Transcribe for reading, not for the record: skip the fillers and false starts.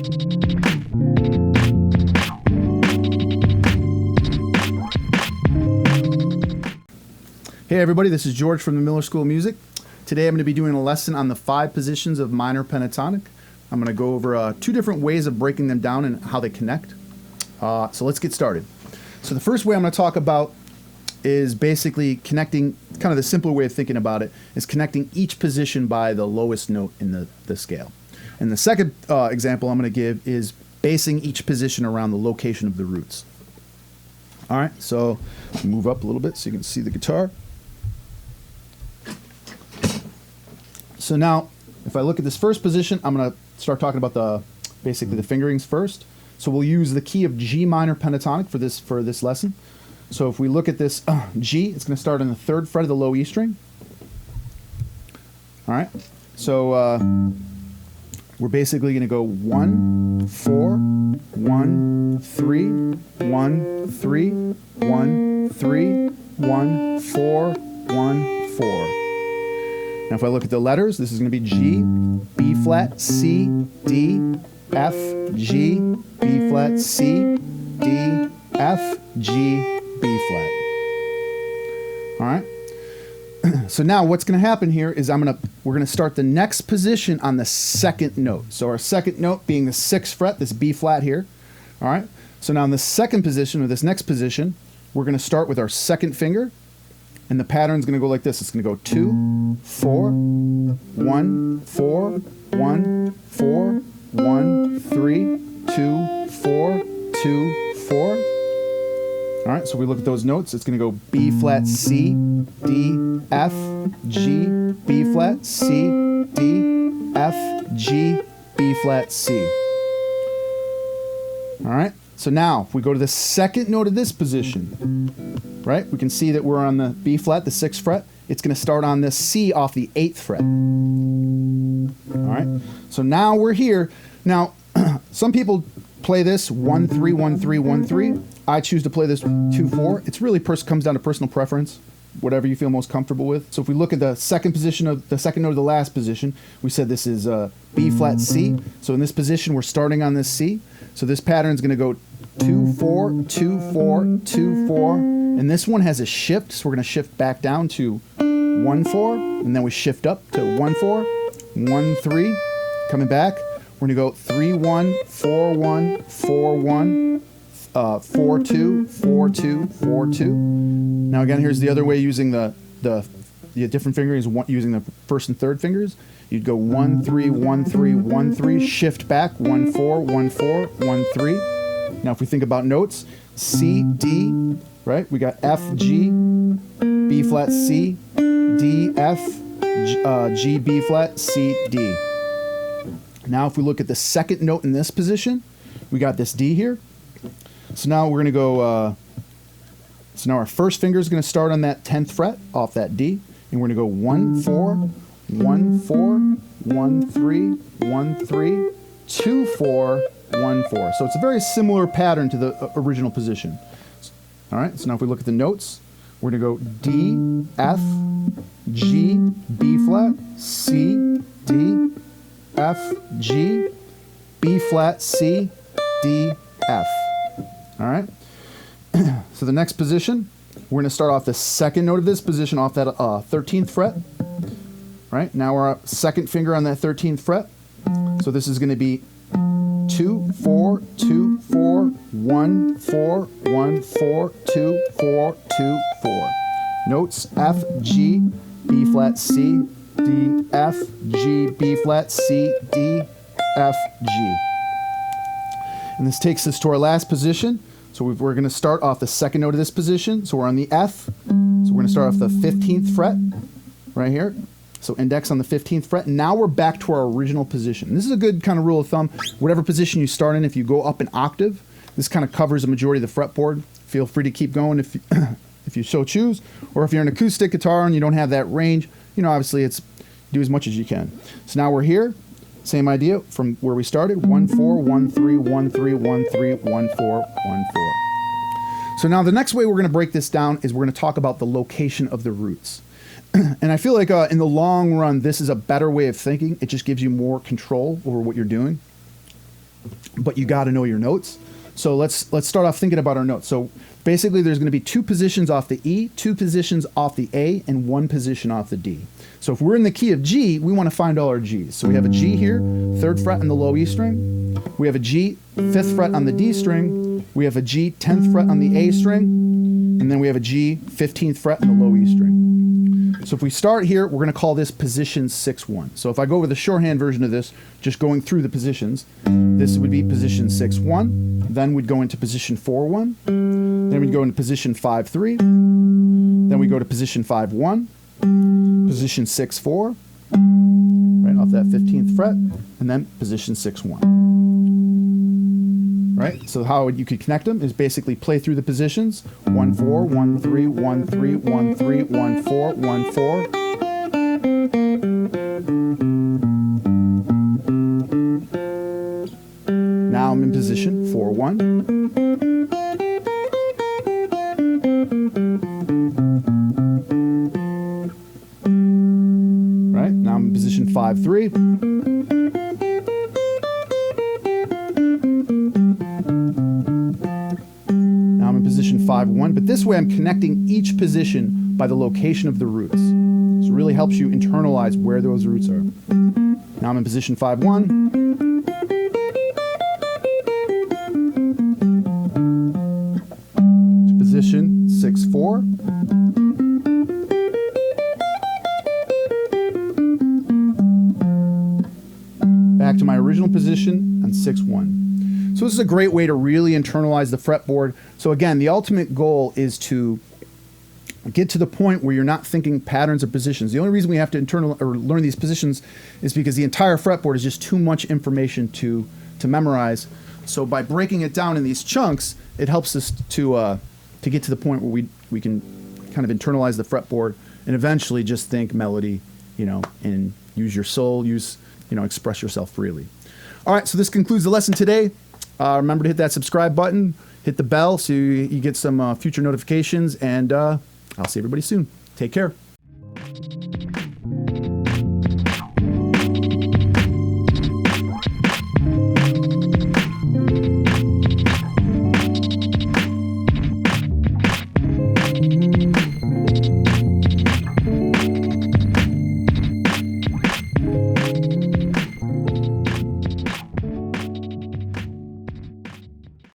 Hey everybody, this is George from the Miller School of Music. Today I'm going to be doing a lesson on the 5 positions of minor pentatonic. I'm going to go over 2 different ways of breaking them down and how they connect. So let's get started. So the first way I'm going to talk about is basically connecting, kind of the simpler way of thinking about it, is connecting each position by the lowest note in the scale. And the second example I'm going to give is basing each position around the location of the roots. All right, so move up a little bit so you can see the guitar. So now, if I look at this first position, I'm going to start talking about basically the fingerings first. So we'll use the key of G minor pentatonic for this lesson. So if we look at this G, it's going to start on the 3rd fret of the low E string. All right. So we're basically going to go 1, 4, 1, 3, 1, 3, 1, 3, 1, 4, 1, 4. Now if I look at the letters, this is going to be G, B flat, C, D, F, G, B flat, C, D, F, G, B flat. All right. So now what's going to happen here is we're going to start the next position on the 2nd note. So our 2nd note being the 6th fret, this B flat here. All right. So now in the 2nd position, or this next position, we're going to start with our 2nd finger. And the pattern's going to go like this. It's going to go 2, 4, 1, 4, 1, 4, 1, 3, 2, 4, 2, 4. All right, so we look at those notes. It's going to go B flat, C, D, F, G, B flat, C, D, F, G, B flat, C. All right, so now if we go to the 2nd note of this position, right, we can see that we're on the B flat, the 6th fret. It's going to start on the C off the 8th fret. All right, so now we're here. Now, some people play this 1, 3, 1, 3, 1, 3. I choose to play this 2, 4. It's really comes down to personal preference, whatever you feel most comfortable with. So if we look at the 2nd position of the 2nd note of the last position, we said this is B flat, C. So in this position, we're starting on this C. So this pattern is going to go 2, 4, 2, 4, 2, 4. And this one has a shift, so we're going to shift back down to 1, 4. And then we shift up to 1, 4, 1, 3. Coming back, we're going to go 3, 1, 4, 1, 4, 1. 4, 2, 4, 2, 4, 2. Now again, here's the other way using the different fingerings, using the 1st and 3rd fingers. You'd go 1, 3, 1, 3, 1, 3, shift back, 1, 4, 1, 4, 1, 3. Now if we think about notes, C, D, right? We got F, G, B flat, C, D, F, G, B flat, C, D. Now if we look at the 2nd note in this position, we got this D here. So now we're going to go, so now our 1st finger is going to start on that 10th fret off that D. And we're going to go 1, 4, 1, 4, 1, 3, 1, 3, 2, 4, 1, 4. So it's a very similar pattern to the original position. All right, so now if we look at the notes, we're going to go D, F, G, B flat, C, D, F, G, B flat, C, D, F. All right. So the next position, we're going to start off the 2nd note of this position off that 13th fret. Right. Now we're 2nd finger on that 13th fret. So this is going to be 2, 4, 2, 4, 1, 4, 1, 4, 2, 4, 2, 4. Notes F, G, B flat, C, D, F, G, B flat, C, D, F, G. And this takes us to our last position. So we're going to start off the 2nd note of this position. So we're on the F. So we're going to start off the 15th fret right here. So index on the 15th fret. Now we're back to our original position. This is a good kind of rule of thumb. Whatever position you start in, if you go up an octave, this kind of covers the majority of the fretboard. Feel free to keep going if you so choose. Or if you're an acoustic guitar and you don't have that range, obviously it's do as much as you can. So now we're here. Same idea from where we started. 1, 4, 1, 3, 1, 3, 1, 3, 1, 4, 1, 4. So now the next way we're going to break this down is we're going to talk about the location of the roots. And I feel like in the long run, this is a better way of thinking. It just gives you more control over what you're doing. but you got to know your notes. So let's start off thinking about our notes. So basically there's going to be 2 positions off the E, 2 positions off the A, and 1 position off the D. So if we're in the key of G, we want to find all our Gs. So we have a G here, 3rd fret on the low E string. We have a G, 5th fret on the D string. We have a G, 10th fret on the A string. And then we have a G, 15th fret on the low E string. So if we start here, we're going to call this position 6-1. So if I go over the shorthand version of this, just going through the positions, this would be position 6-1. Then we'd go into position 4-1. Then we'd go into position 5-3. Then we go to position 5-1. Position 6-4. Right off that 15th fret. And then position 6-1. Right? So how you could connect them is basically play through the positions. 1-4, 1-3, 1-3, 1-3, 1-4, 1-4. Now I'm in position 4-1. Right? Now I'm in position 5-3. Position 5-1, but this way I'm connecting each position by the location of the roots. So it really helps you internalize where those roots are. Now I'm in position 5-1. To position 6-4. Back to my original position on 6-1. So this is a great way to really internalize the fretboard. So again, the ultimate goal is to get to the point where you're not thinking patterns or positions. The only reason we have to learn these positions is because the entire fretboard is just too much information to memorize. So by breaking it down in these chunks, it helps us to get to the point where we can kind of internalize the fretboard and eventually just think melody, and use your soul, express yourself freely. All right, so this concludes the lesson today. Remember to hit that subscribe button, hit the bell so you get some future notifications, and I'll see everybody soon. Take care.